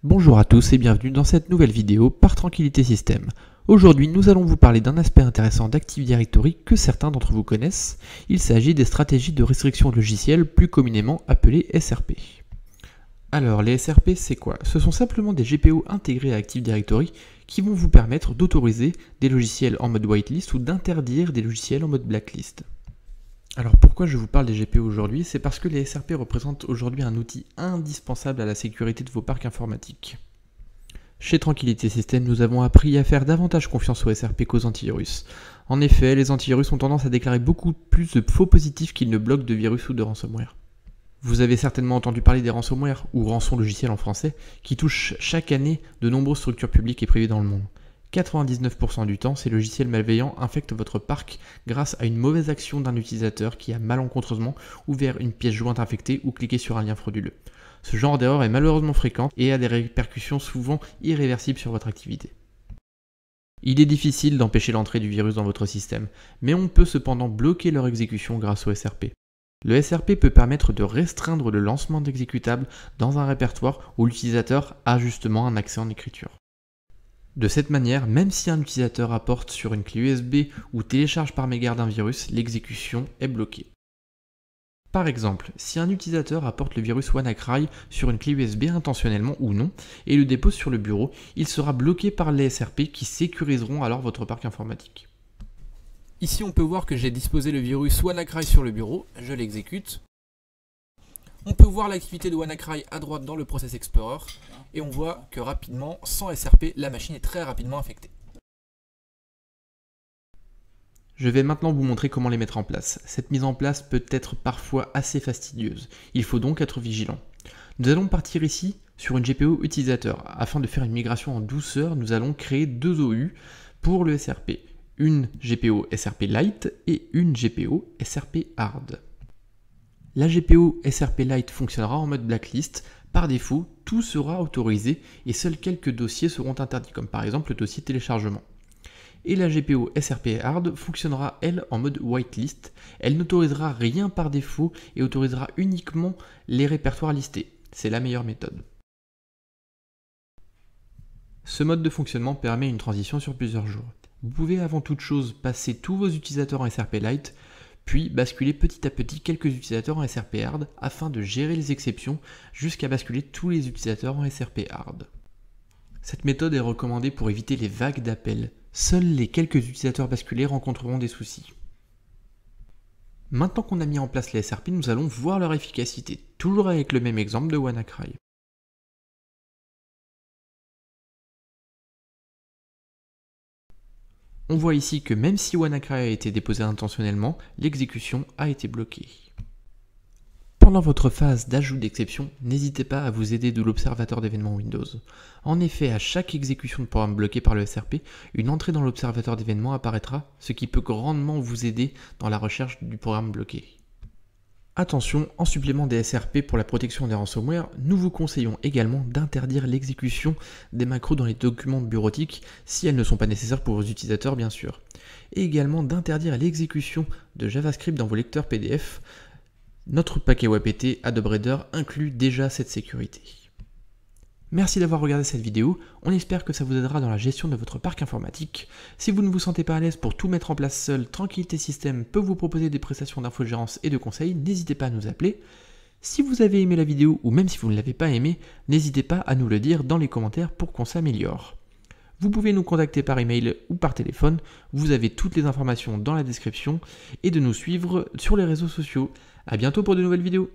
Bonjour à tous et bienvenue dans cette nouvelle vidéo par Tranquillité System. Aujourd'hui, nous allons vous parler d'un aspect intéressant d'Active Directory que certains d'entre vous connaissent. Il s'agit des stratégies de restriction logicielle, plus communément appelées SRP. Alors, les SRP, c'est quoi? Ce sont simplement des GPO intégrés à Active Directory qui vont vous permettre d'autoriser des logiciels en mode whitelist ou d'interdire des logiciels en mode blacklist. Alors pourquoi je vous parle des GPO aujourd'hui? C'est parce que les SRP représentent aujourd'hui un outil indispensable à la sécurité de vos parcs informatiques. Chez Tranquillité System, nous avons appris à faire davantage confiance aux SRP qu'aux antivirus. En effet, les antivirus ont tendance à déclarer beaucoup plus de faux positifs qu'ils ne bloquent de virus ou de ransomware. Vous avez certainement entendu parler des ransomware, ou rançon logiciel en français, qui touchent chaque année de nombreuses structures publiques et privées dans le monde. 99% du temps, ces logiciels malveillants infectent votre parc grâce à une mauvaise action d'un utilisateur qui a malencontreusement ouvert une pièce jointe infectée ou cliqué sur un lien frauduleux. Ce genre d'erreur est malheureusement fréquent et a des répercussions souvent irréversibles sur votre activité. Il est difficile d'empêcher l'entrée du virus dans votre système, mais on peut cependant bloquer leur exécution grâce au SRP. Le SRP peut permettre de restreindre le lancement d'exécutables dans un répertoire où l'utilisateur a justement un accès en écriture. De cette manière, même si un utilisateur apporte sur une clé USB ou télécharge par mégarde un virus, l'exécution est bloquée. Par exemple, si un utilisateur apporte le virus WannaCry sur une clé USB intentionnellement ou non et le dépose sur le bureau, il sera bloqué par les SRP qui sécuriseront alors votre parc informatique. Ici on peut voir que j'ai disposé le virus WannaCry sur le bureau, je l'exécute. On peut voir l'activité de WannaCry à droite dans le Process Explorer et on voit que rapidement, sans SRP, la machine est très rapidement infectée. Je vais maintenant vous montrer comment les mettre en place. Cette mise en place peut être parfois assez fastidieuse, il faut donc être vigilant. Nous allons partir ici sur une GPO utilisateur. Afin de faire une migration en douceur, nous allons créer deux OU pour le SRP. Une GPO SRP Lite et une GPO SRP Hard. La GPO SRP Lite fonctionnera en mode blacklist. Par défaut, tout sera autorisé et seuls quelques dossiers seront interdits, comme par exemple le dossier téléchargement. Et la GPO SRP Hard fonctionnera, elle, en mode whitelist. Elle n'autorisera rien par défaut et autorisera uniquement les répertoires listés. C'est la meilleure méthode. Ce mode de fonctionnement permet une transition sur plusieurs jours. Vous pouvez avant toute chose passer tous vos utilisateurs en SRP Lite, puis basculer petit à petit quelques utilisateurs en SRP Hard afin de gérer les exceptions jusqu'à basculer tous les utilisateurs en SRP Hard. Cette méthode est recommandée pour éviter les vagues d'appels. Seuls les quelques utilisateurs basculés rencontreront des soucis. Maintenant qu'on a mis en place les SRP, nous allons voir leur efficacité, toujours avec le même exemple de WannaCry. On voit ici que même si WannaCry a été déposé intentionnellement, l'exécution a été bloquée. Pendant votre phase d'ajout d'exception, n'hésitez pas à vous aider de l'observateur d'événements Windows. En effet, à chaque exécution de programme bloqué par le SRP, une entrée dans l'observateur d'événements apparaîtra, ce qui peut grandement vous aider dans la recherche du programme bloqué. Attention, en supplément des SRP pour la protection des ransomware, nous vous conseillons également d'interdire l'exécution des macros dans les documents bureautiques si elles ne sont pas nécessaires pour vos utilisateurs bien sûr. Et également d'interdire l'exécution de JavaScript dans vos lecteurs PDF. Notre paquet WebPT Adobe Reader inclut déjà cette sécurité. Merci d'avoir regardé cette vidéo, on espère que ça vous aidera dans la gestion de votre parc informatique. Si vous ne vous sentez pas à l'aise pour tout mettre en place seul, Tranquillité System peut vous proposer des prestations d'infogérance et de conseils, n'hésitez pas à nous appeler. Si vous avez aimé la vidéo ou même si vous ne l'avez pas aimée, n'hésitez pas à nous le dire dans les commentaires pour qu'on s'améliore. Vous pouvez nous contacter par email ou par téléphone, vous avez toutes les informations dans la description et de nous suivre sur les réseaux sociaux. A bientôt pour de nouvelles vidéos.